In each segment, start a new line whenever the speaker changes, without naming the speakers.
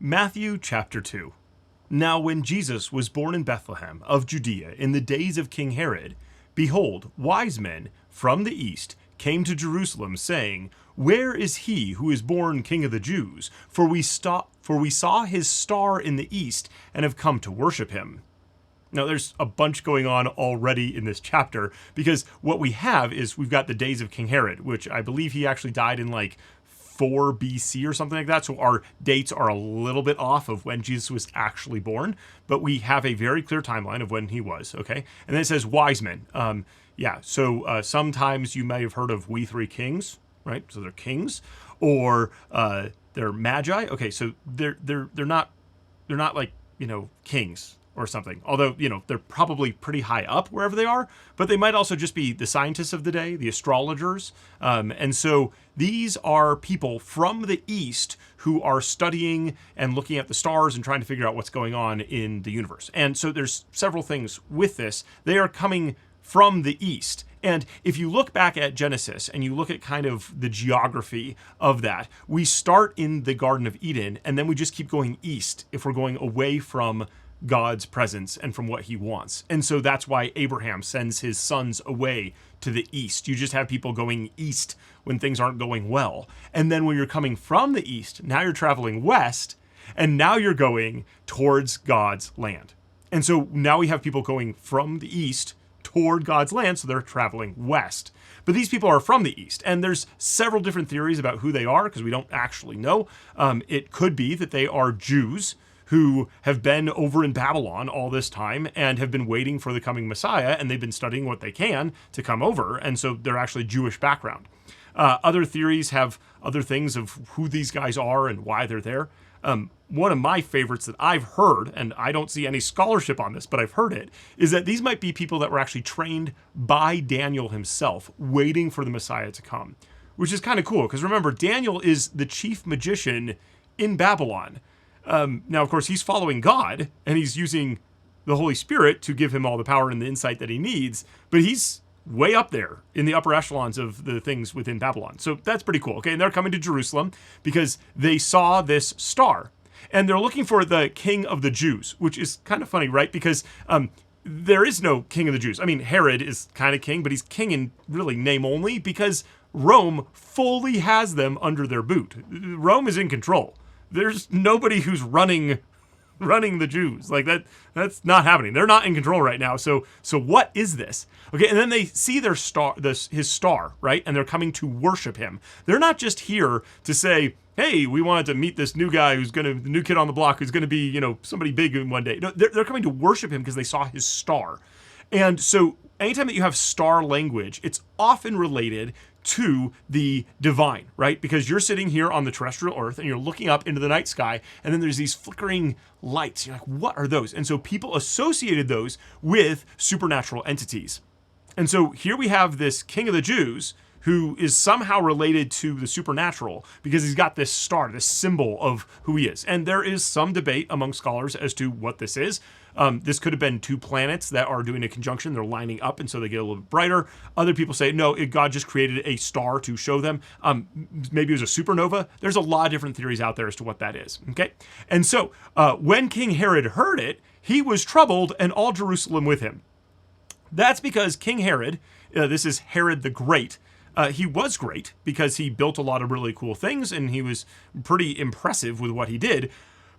Matthew chapter 2. Now when Jesus was born in Bethlehem of Judea in the days of King Herod, behold, wise men from the east came to Jerusalem, saying, Where is he who is born King of the Jews? For we saw his star in the east and have come to worship him. Now, there's a bunch going on already in this chapter, because what we have is we've got the days of King Herod, which I believe he actually died in 4 BC or something like that. So our dates are a little bit off of when Jesus was actually born, but we have a very clear timeline of when he was, okay? And then it says wise men. So sometimes you may have heard of we three kings, right? So they're kings, or they're magi. Okay, so they're not kings or something. Although, they're probably pretty high up wherever they are, but they might also just be the scientists of the day, the astrologers. And so these are people from the East who are studying and looking at the stars and trying to figure out what's going on in the universe. And so there's several things with this. They are coming from the East. And if you look back at Genesis and you look at kind of the geography of that, we start in the Garden of Eden, and then we just keep going east if we're going away from God's presence and from what he wants. And so that's why Abraham sends his sons away to the east. You just have people going east when things aren't going well. And then when you're coming from the east, now you're traveling west, and now you're going towards God's land. And so now we have people going from the east toward God's land, so they're traveling west. But these people are from the east, and there's several different theories about who they are, because we don't actually know. It could be that they are Jews who have been over in Babylon all this time and have been waiting for the coming Messiah, and they've been studying what they can to come over, and so they're actually Jewish background. Other theories have other things of who these guys are and why they're there. One of my favorites that I've heard, and I don't see any scholarship on this, but I've heard it, is that these might be people that were actually trained by Daniel himself, waiting for the Messiah to come, which is kind of cool, because remember, Daniel is the chief magician in Babylon. Now, of course, he's following God, and he's using the Holy Spirit to give him all the power and the insight that he needs, but he's way up there in the upper echelons of the things within Babylon. So that's pretty cool. Okay, and they're coming to Jerusalem because they saw this star, and they're looking for the King of the Jews, which is kind of funny, right? Because there is no King of the Jews. I mean, Herod is kind of king, but he's king in really name only because Rome fully has them under their boot. Rome is in control. There's nobody who's running the Jews. That's not happening. They're not in control right now. So what is this? Okay, and then they see their star, his star, right? And they're coming to worship him. They're not just here to say, hey, we wanted to meet this new guy the new kid on the block who's gonna be, somebody big in one day. No, they're coming to worship him because they saw his star. And so anytime that you have star language, it's often related to the divine, right? Because you're sitting here on the terrestrial earth and you're looking up into the night sky, and then there's these flickering lights. You're like, what are those? And so people associated those with supernatural entities. And so here we have this King of the Jews who is somehow related to the supernatural because he's got this star, this symbol of who he is. And there is some debate among scholars as to what this is. This could have been two planets that are doing a conjunction. They're lining up, and so they get a little bit brighter. Other people say, no, God just created a star to show them. Maybe it was a supernova. There's a lot of different theories out there as to what that is, okay? And so when King Herod heard it, he was troubled, and all Jerusalem with him. That's because King Herod, this is Herod the Great, he was great because he built a lot of really cool things, and he was pretty impressive with what he did.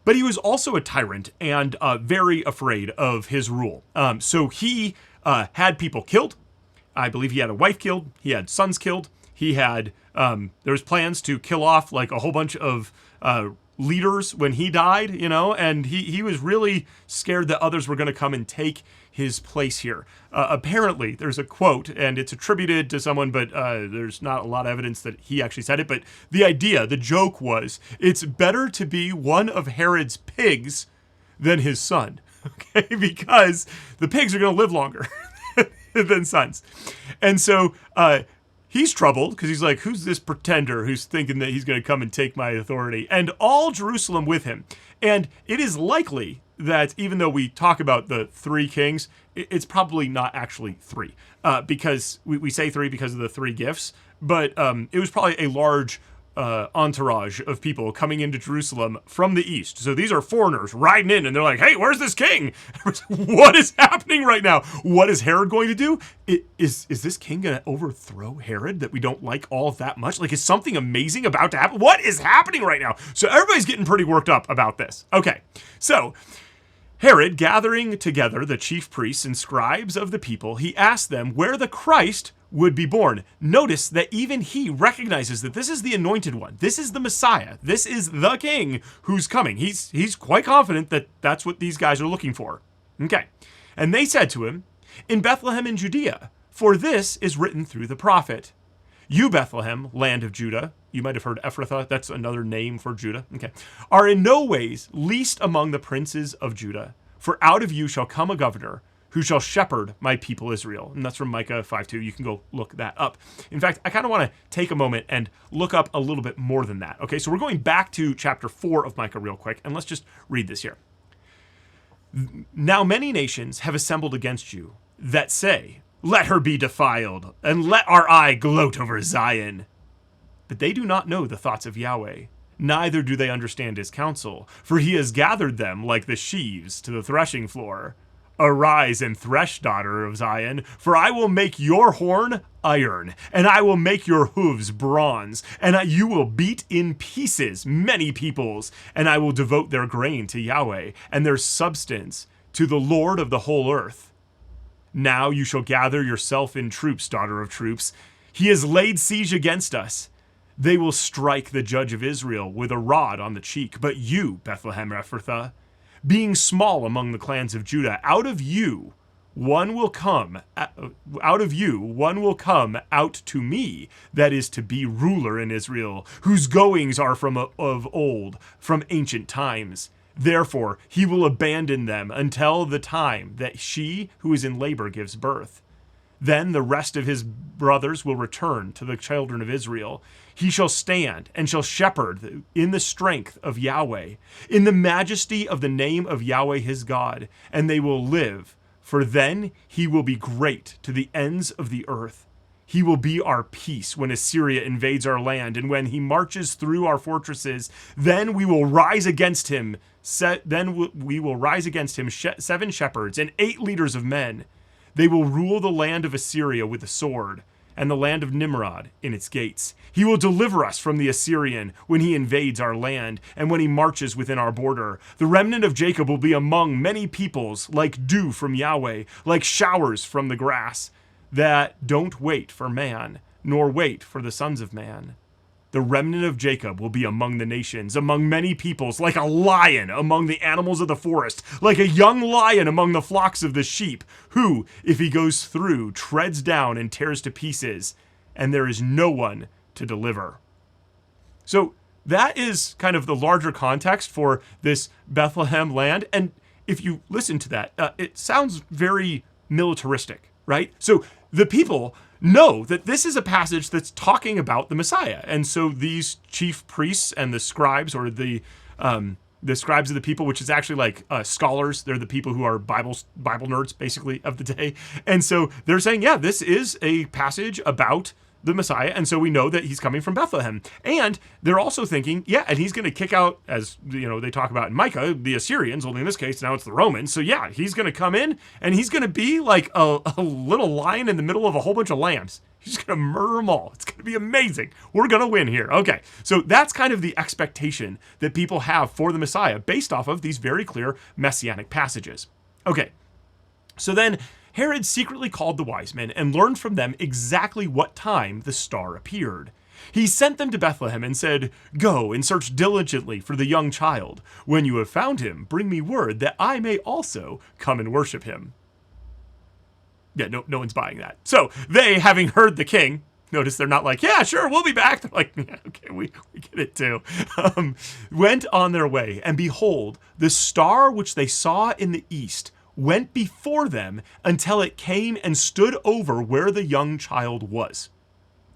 But he was also a tyrant and very afraid of his rule. So he had people killed. I believe he had a wife killed. He had sons killed. He had, there was plans to kill off a whole bunch of leaders when he died, and he was really scared that others were going to come and take his place here. Apparently, there's a quote, and it's attributed to someone, but there's not a lot of evidence that he actually said it. But the joke was, it's better to be one of Herod's pigs than his son, okay? Because the pigs are going to live longer than sons. And so he's troubled because he's like, who's this pretender who's thinking that he's going to come and take my authority? And all Jerusalem with him. And it is likely that even though we talk about the three kings, it's probably not actually three, because we say three because of the three gifts, but it was probably a large entourage of people coming into Jerusalem from the east. So these are foreigners riding in, and they're like, hey, where's this king? What is happening right now? What is Herod going to do? Is this king going to overthrow Herod that we don't like all that much? Like, is something amazing about to happen? What is happening right now? So everybody's getting pretty worked up about this. Okay, so Herod, gathering together the chief priests and scribes of the people, he asked them where the Christ would be born. Notice that even he recognizes that this is the anointed one. This is the Messiah. This is the king who's coming. He's quite confident that that's what these guys are looking for. Okay. And they said to him, in Bethlehem in Judea, for this is written through the prophet. You, Bethlehem, land of Judah, you might have heard Ephrathah, that's another name for Judah, okay, are in no ways least among the princes of Judah, for out of you shall come a governor who shall shepherd my people Israel. And that's from Micah 5:2. You can go look that up. In fact, I kind of want to take a moment and look up a little bit more than that. Okay, so we're going back to chapter 4 of Micah real quick, and let's just read this here. Now many nations have assembled against you that say, let her be defiled, and let our eye gloat over Zion. But they do not know the thoughts of Yahweh, neither do they understand his counsel, for he has gathered them like the sheaves to the threshing floor. Arise and thresh, daughter of Zion, for I will make your horn iron, and I will make your hooves bronze, and you will beat in pieces many peoples, and I will devote their grain to Yahweh, and their substance to the Lord of the whole earth. Now you shall gather yourself in troops, daughter of troops. He has laid siege against us. They will strike the judge of Israel with a rod on the cheek. But you, Bethlehem Ephrathah, being small among the clans of Judah, out of you one will come out to me, that is to be ruler in Israel, whose goings are from of old, from ancient times. Therefore he will abandon them until the time that she who is in labor gives birth. Then the rest of his brothers will return to the children of Israel. He shall stand and shall shepherd in the strength of Yahweh, in the majesty of the name of Yahweh his God, and they will live. For then he will be great to the ends of the earth. He will be our peace when Assyria invades our land, and when he marches through our fortresses. Then we will rise against him. We will rise against him 7 shepherds and 8 leaders of men. They will rule the land of Assyria with the sword, and the land of Nimrod in its gates. He will deliver us from the Assyrian when he invades our land, and when he marches within our border. The remnant of Jacob will be among many peoples, like dew from Yahweh, like showers from the grass, that don't wait for man, nor wait for the sons of man. The remnant of Jacob will be among the nations, among many peoples, like a lion among the animals of the forest, like a young lion among the flocks of the sheep, who, if he goes through, treads down and tears to pieces, and there is no one to deliver. So that is kind of the larger context for this Bethlehem land. And if you listen to that, it sounds very militaristic, right? So the people know that this is a passage that's talking about the Messiah. And so these chief priests and the scribes, or the scribes of the people, which is actually like scholars, they're the people who are Bible nerds, basically, of the day. And so they're saying, yeah, this is a passage about the Messiah, and so we know that he's coming from Bethlehem. And they're also thinking, yeah, and he's going to kick out, as you know, they talk about in Micah, the Assyrians, only in this case now it's the Romans. So yeah, he's going to come in, and he's going to be like a little lion in the middle of a whole bunch of lambs. He's going to murder them all. It's going to be amazing. We're going to win here. Okay, so that's kind of the expectation that people have for the Messiah based off of these very clear messianic passages. Okay, so then Herod secretly called the wise men and learned from them exactly what time the star appeared. He sent them to Bethlehem and said, "Go and search diligently for the young child. When you have found him, bring me word that I may also come and worship him." Yeah, no one's buying that. So they, having heard the king, notice they're not like, yeah, sure, we'll be back. They're like, yeah, okay, we get it too. Went on their way, and behold, the star which they saw in the east went before them until it came and stood over where the young child was.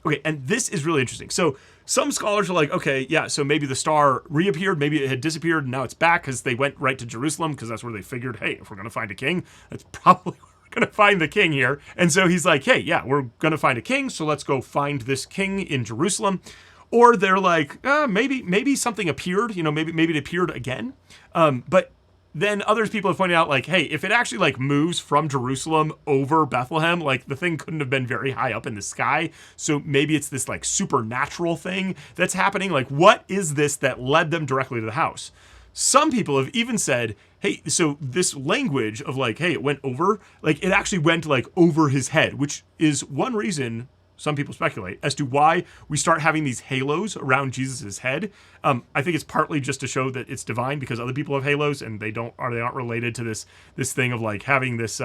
Okay, and this is really interesting. So some scholars are like, okay, yeah, so maybe the star reappeared, maybe it had disappeared, and now it's back because they went right to Jerusalem because that's where they figured, hey, if we're going to find a king, that's probably where we're going to find the king here. And so he's like, hey, yeah, we're going to find a king, so let's go find this king in Jerusalem. Or they're like, maybe something appeared, maybe it appeared again. But then others people have pointed out, like, hey, if it actually like moves from Jerusalem over Bethlehem, like the thing couldn't have been very high up in the sky. So maybe it's this like supernatural thing that's happening. Like, what is this that led them directly to the house? Some people have even said, hey, so this language of like, hey, it went over, like it actually went like over his head, which is one reason some people speculate as to why we start having these halos around Jesus's head. I think it's partly just to show that it's divine because other people have halos and they aren't related to this thing of like having this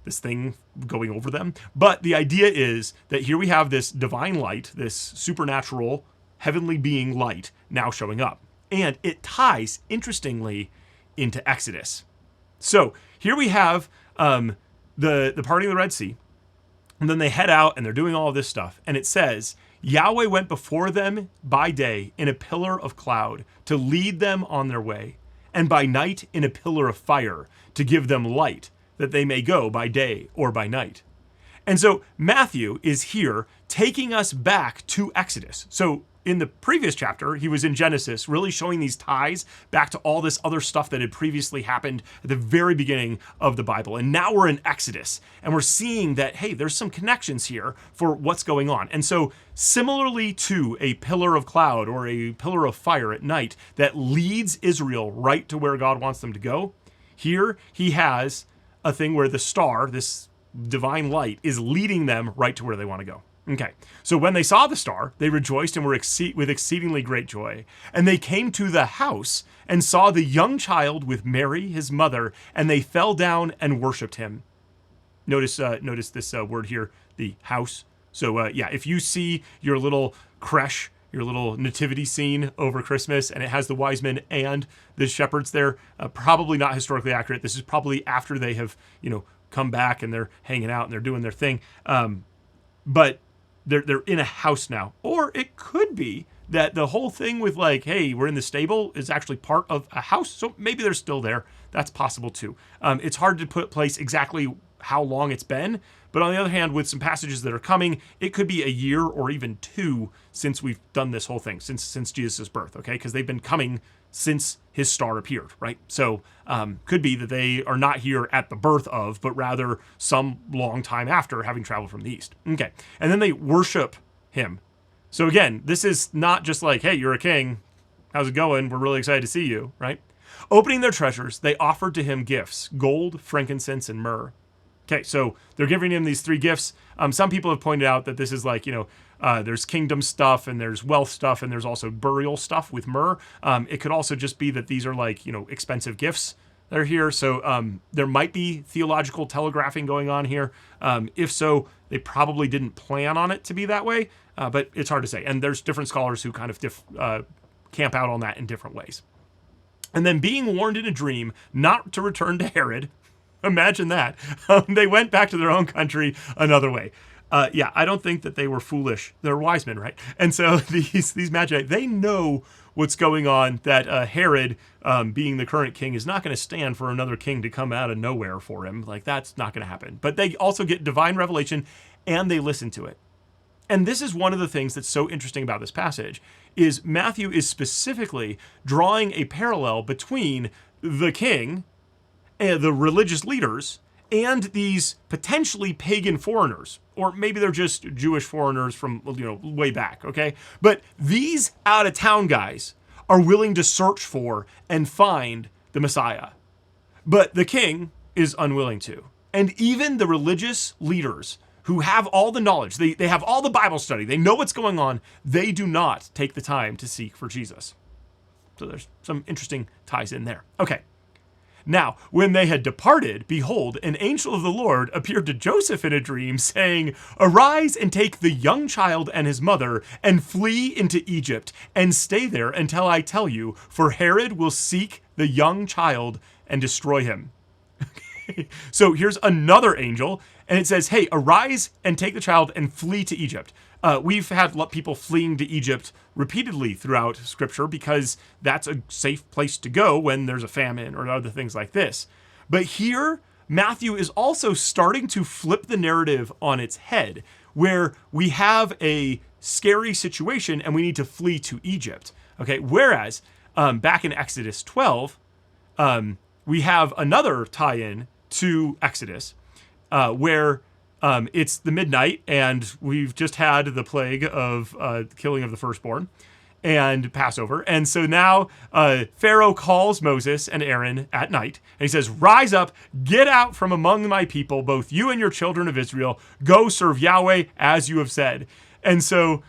thing going over them. But the idea is that here we have this divine light, this supernatural heavenly being light now showing up. And it ties, interestingly, into Exodus. So here we have the parting of the Red Sea. And then they head out and they're doing all of this stuff. And it says, Yahweh went before them by day in a pillar of cloud to lead them on their way, and by night in a pillar of fire to give them light, that they may go by day or by night. And so Matthew is here taking us back to Exodus. So in the previous chapter, he was in Genesis, really showing these ties back to all this other stuff that had previously happened at the very beginning of the Bible. And now we're in Exodus, and we're seeing that, hey, there's some connections here for what's going on. And so similarly to a pillar of cloud or a pillar of fire at night that leads Israel right to where God wants them to go, here he has a thing where the star, this divine light, is leading them right to where they want to go. Okay, so when they saw the star, they rejoiced and were with exceedingly great joy. And they came to the house and saw the young child with Mary, his mother, and they fell down and worshipped him. Notice this word here, the house. So if you see your little creche, your little nativity scene over Christmas, and it has the wise men and the shepherds there, probably not historically accurate. This is probably after they have, come back and they're hanging out and they're doing their thing. But they're in a house now. Or it could be that the whole thing with like, hey, we're in the stable is actually part of a house. So maybe they're still there. That's possible too. It's hard to put place exactly how long it's been. But on the other hand, with some passages that are coming, it could be a year or even two since we've done this whole thing, since Jesus' birth, okay? Because they've been coming since his star appeared, right? So could be that they are not here at the birth of, but rather some long time after, having traveled from the east. Okay, and then they worship him. So again, this is not just like, hey, you're a king. How's it going? We're really excited to see you, right? Opening their treasures, they offered to him gifts, gold, frankincense, and myrrh. Okay, so they're giving him these three gifts. Some people have pointed out that this is like, there's kingdom stuff and there's wealth stuff and there's also burial stuff with myrrh. It could also just be that these are like, expensive gifts that are here. So there might be theological telegraphing going on here. If so, they probably didn't plan on it to be that way, but it's hard to say. And there's different scholars who kind of camp out on that in different ways. And then being warned in a dream not to return to Herod, imagine that. They went back to their own country another way. I don't think that they were foolish. They're wise men, right? And so these magi, they know what's going on, that Herod, being the current king, is not going to stand for another king to come out of nowhere for him. Like, that's not going to happen. But they also get divine revelation, and they listen to it. And this is one of the things that's so interesting about this passage, is Matthew is specifically drawing a parallel between the king, the religious leaders, and these potentially pagan foreigners, or maybe they're just Jewish foreigners from, way back, okay? But these out-of-town guys are willing to search for and find the Messiah. But the king is unwilling to. And even the religious leaders who have all the knowledge, they have all the Bible study, they know what's going on, they do not take the time to seek for Jesus. So there's some interesting ties in there. Okay. Now, when they had departed, behold, an angel of the Lord appeared to Joseph in a dream, saying, Arise and take the young child and his mother, and flee into Egypt, and stay there until I tell you, for Herod will seek the young child and destroy him. So here's another angel, and it says, hey, arise and take the child and flee to Egypt. We've had people fleeing to Egypt repeatedly throughout Scripture because that's a safe place to go when there's a famine or other things like this. But here, Matthew is also starting to flip the narrative on its head, where we have a scary situation and we need to flee to Egypt. Okay, whereas back in Exodus 12, we have another tie-in to Exodus where it's the midnight and we've just had the plague of killing of the firstborn and Passover. And so now Pharaoh calls Moses and Aaron at night and he says, rise up, get out from among my people, both you and your children of Israel, go serve Yahweh as you have said. And so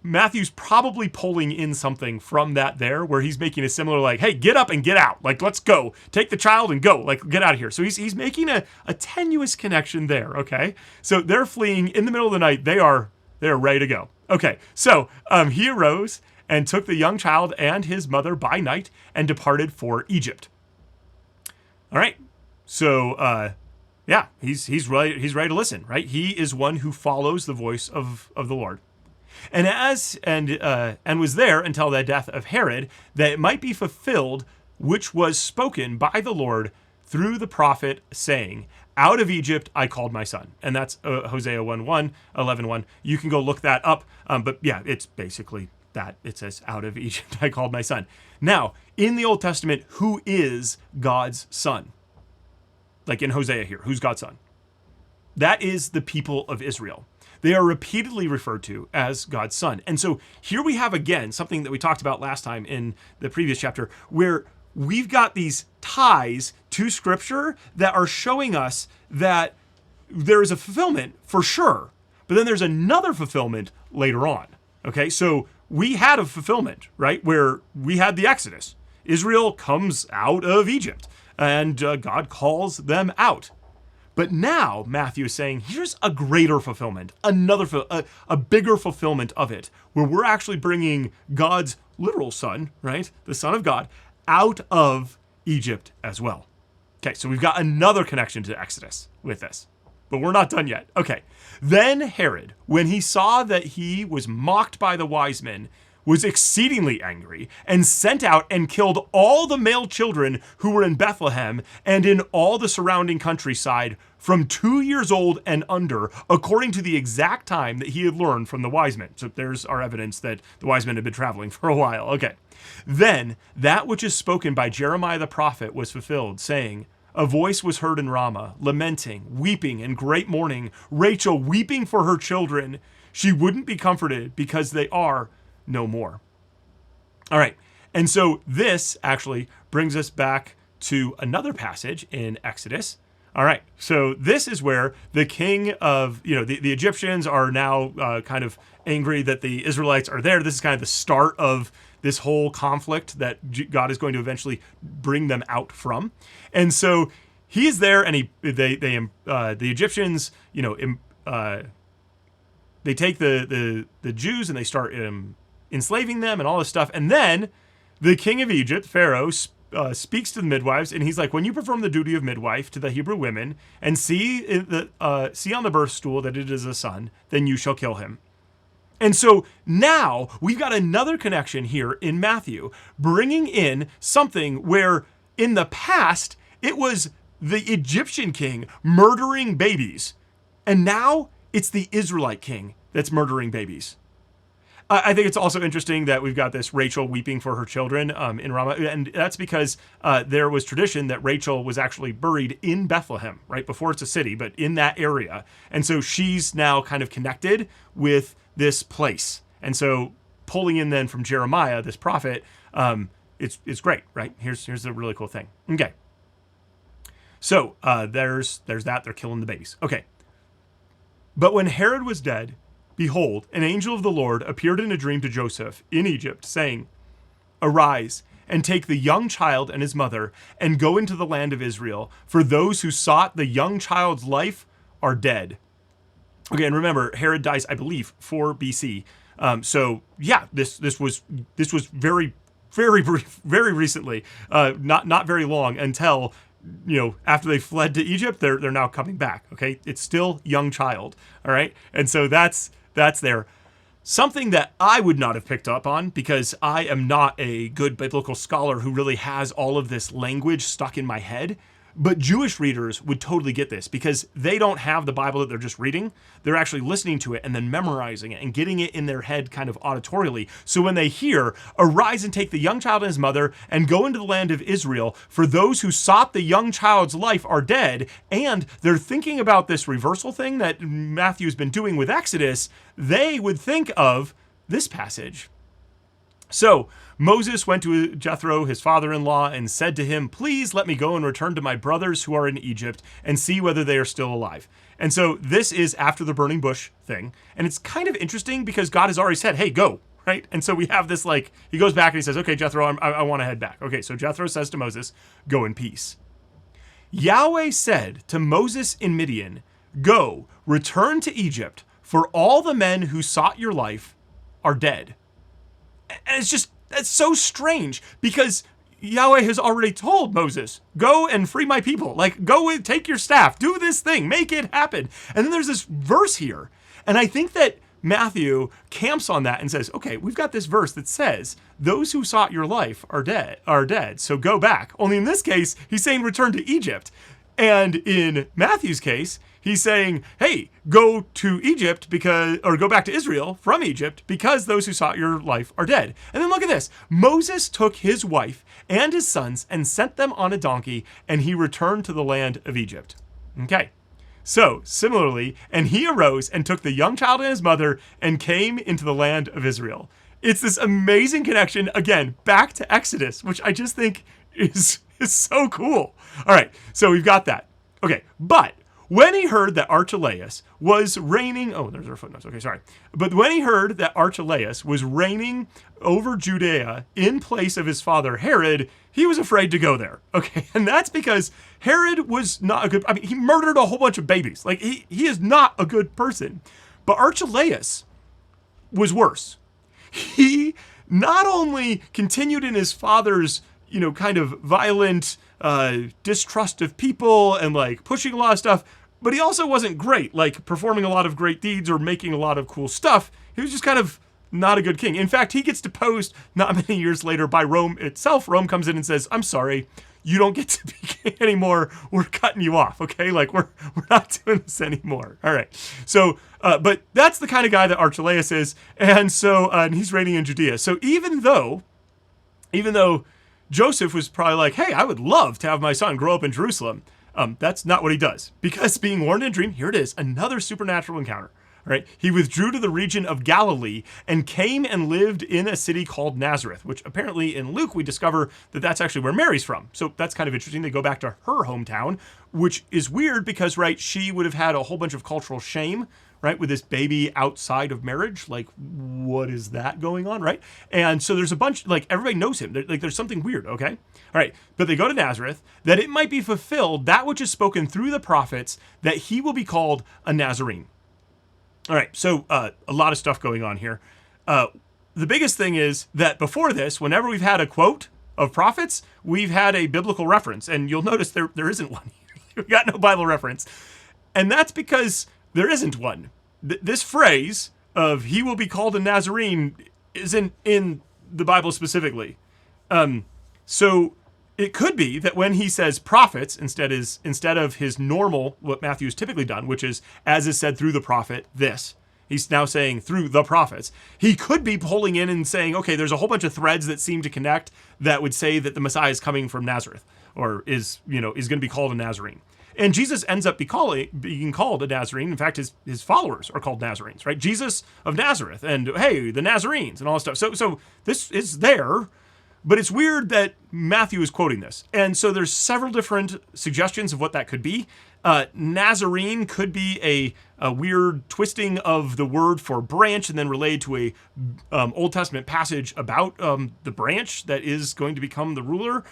Matthew's probably pulling in something from that there where he's making a similar like, hey, get up and get out. Like, let's go. Take the child and go. Like, get out of here. So he's making a tenuous connection there, okay? So they're fleeing in the middle of the night. They're ready to go. Okay, so he arose and took the young child and his mother by night and departed for Egypt. All right, so yeah, he's ready to listen, right? He is one who follows the voice of the Lord. And was there until the death of Herod, that it might be fulfilled which was spoken by the Lord through the prophet, saying, out of Egypt I called my son. And that's Hosea 1:1, 11:1. You can go look that up. But yeah, it's basically that. It says, out of Egypt I called my son. Now, in the Old Testament, who is God's son? Like in Hosea here, who's God's son? That is the people of Israel. They are repeatedly referred to as God's son. And so here we have again something that we talked about last time in the previous chapter, where we've got these ties to Scripture that are showing us that there is a fulfillment for sure, but then there's another fulfillment later on. Okay, so we had a fulfillment, right, where we had the Exodus. Israel comes out of Egypt, and God calls them out. But now Matthew is saying, here's a greater fulfillment, a bigger fulfillment of it, where we're actually bringing God's literal son, right, the Son of God, out of Egypt as well. Okay, so we've got another connection to Exodus with this, but we're not done yet. Okay, then Herod, when he saw that he was mocked by the wise men, was exceedingly angry and sent out and killed all the male children who were in Bethlehem and in all the surrounding countryside from 2 years old and under, according to the exact time that he had learned from the wise men. So there's our evidence that the wise men had been traveling for a while. Okay. Then that which is spoken by Jeremiah the prophet was fulfilled, saying, a voice was heard in Ramah, lamenting, weeping, and great mourning, Rachel weeping for her children. She wouldn't be comforted because they are no more. All right. And so this actually brings us back to another passage in Exodus. All right. So this is where the king of, the Egyptians are now kind of angry that the Israelites are there. This is kind of the start of this whole conflict that God is going to eventually bring them out from. And so he is there, and the Egyptians, they take the Jews and they start enslaving them and all this stuff. And then the king of Egypt, Pharaoh, speaks to the midwives, and he's like, when you perform the duty of midwife to the Hebrew women and see on the birth stool that it is a son, then you shall kill him. And so now we've got another connection here in Matthew, bringing in something where in the past it was the Egyptian king murdering babies, and now it's the Israelite king that's murdering babies. I think it's also interesting that we've got this Rachel weeping for her children in Ramah, and that's because there was tradition that Rachel was actually buried in Bethlehem, right, before it's a city, but in that area. And so she's now kind of connected with this place. And so pulling in then from Jeremiah, this prophet, it's great, right? Here's a really cool thing. Okay. So there's that. They're killing the babies. Okay. But when Herod was dead, behold, an angel of the Lord appeared in a dream to Joseph in Egypt, saying, arise and take the young child and his mother and go into the land of Israel, for those who sought the young child's life are dead. Okay, and remember, Herod dies, I believe, 4 BC. So yeah, this was very, very brief, very recently, not very long until, after they fled to Egypt, they're now coming back. Okay, it's still young child. All right, and so that's there. Something that I would not have picked up on, because I am not a good biblical scholar who really has all of this language stuck in my head. But Jewish readers would totally get this because they don't have the Bible that they're just reading. They're actually listening to it and then memorizing it and getting it in their head kind of auditorially. So when they hear, "Arise and take the young child and his mother and go into the land of Israel, for those who sought the young child's life are dead," and they're thinking about this reversal thing that Matthew's been doing with Exodus, they would think of this passage. So Moses went to Jethro, his father-in-law, and said to him, "Please let me go and return to my brothers who are in Egypt and see whether they are still alive." And so this is after the burning bush thing. And it's kind of interesting because God has already said, "Hey, go," right? And so we have this he goes back and he says, "Okay, Jethro, I want to head back." Okay, so Jethro says to Moses, "Go in peace." Yahweh said to Moses in Midian, "Go, return to Egypt, for all the men who sought your life are dead." And that's so strange because Yahweh has already told Moses, "Go and free my people. Go and take your staff, do this thing, make it happen." And then there's this verse here. And I think that Matthew camps on that and says, okay, we've got this verse that says, "Those who sought your life are dead. So go back." Only in this case, he's saying return to Egypt. And in Matthew's case, he's saying, "Hey, go to Egypt or go back to Israel from Egypt because those who sought your life are dead." And then look at this. Moses took his wife and his sons and sent them on a donkey, and he returned to the land of Egypt. Okay. So similarly, and he arose and took the young child and his mother and came into the land of Israel. It's this amazing connection, again, back to Exodus, which I just think is so cool. All right, so we've got that. Okay, but when he heard that Archelaus was reigning, there's our footnotes. Okay, sorry. But when he heard that Archelaus was reigning over Judea in place of his father Herod, he was afraid to go there. Okay, and that's because Herod was not a good, he murdered a whole bunch of babies. He is not a good person. But Archelaus was worse. He not only continued in his father's, kind of violent distrust of people and pushing a lot of stuff, but he also wasn't great, performing a lot of great deeds or making a lot of cool stuff. He was just kind of not a good king. In fact, he gets deposed not many years later by Rome itself. Rome comes in and says, "I'm sorry, you don't get to be king anymore. We're cutting you off, okay? We're not doing this anymore." All right. So, but that's the kind of guy that Archelaus is. And so, and he's reigning in Judea. So even though Joseph was probably "Hey, I would love to have my son grow up in Jerusalem," that's not what he does. Because being warned in a dream, here it is, another supernatural encounter. All right, he withdrew to the region of Galilee and came and lived in a city called Nazareth, which apparently in Luke we discover that that's actually where Mary's from. So that's kind of interesting. They go back to her hometown, which is weird because, right, she would have had a whole bunch of cultural shame, right, with this baby outside of marriage. What is that going on, right? And so there's a bunch, everybody knows him. There's something weird, okay? All right, but they go to Nazareth, that it might be fulfilled, that which is spoken through the prophets, that he will be called a Nazarene. All right, so a lot of stuff going on here. The biggest thing is that before this, whenever we've had a quote of prophets, we've had a biblical reference. And you'll notice there isn't one. We've got no Bible reference. And that's because there isn't one. This phrase of "he will be called a Nazarene" isn't in the Bible specifically. So it could be that when he says prophets instead of his normal, what Matthew's typically done, which is, as is said through the prophet, this. He's now saying through the prophets. He could be pulling in and saying, okay, there's a whole bunch of threads that seem to connect that would say that the Messiah is coming from Nazareth, or is going to be called a Nazarene. And Jesus ends up being called a Nazarene. In fact, his followers are called Nazarenes, right? Jesus of Nazareth, and hey, the Nazarenes, and all this stuff. So this is there. But it's weird that Matthew is quoting this. And so there's several different suggestions of what that could be. Nazarene could be a weird twisting of the word for branch and then related to a Old Testament passage about the branch that is going to become the ruler.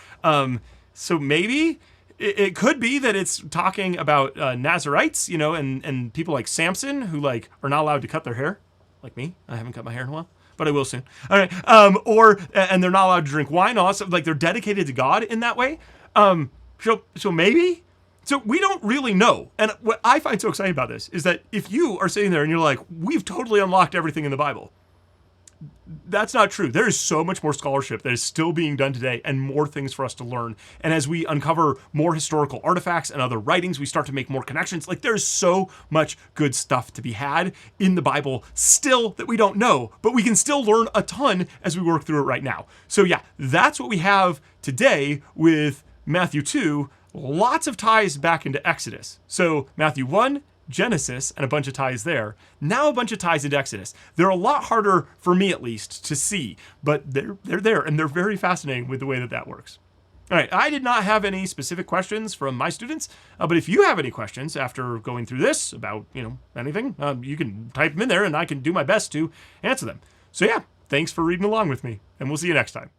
So maybe it could be that it's talking about Nazarites, and people like Samson who are not allowed to cut their hair, like me. I haven't cut my hair in a while, but I will soon. All right. And they're not allowed to drink wine. Also, they're dedicated to God in that way. So maybe. So we don't really know. And what I find so exciting about this is that if you are sitting there and you're like, we've totally unlocked everything in the Bible, That's not true. There is so much more scholarship that is still being done today and more things for us to learn. And as we uncover more historical artifacts and other writings, we start to make more connections. Like there's so much good stuff to be had in the Bible still that we don't know, but we can still learn a ton as we work through it right now. So yeah, that's what we have today with Matthew 2, lots of ties back into Exodus. So Matthew 1, Genesis, and a bunch of ties there. Now a bunch of ties into Exodus. They're a lot harder, for me at least, to see, but they're there, and they're very fascinating with the way that that works. All right, I did not have any specific questions from my students, but if you have any questions after going through this about, anything, you can type them in there, and I can do my best to answer them. So yeah, thanks for reading along with me, and we'll see you next time.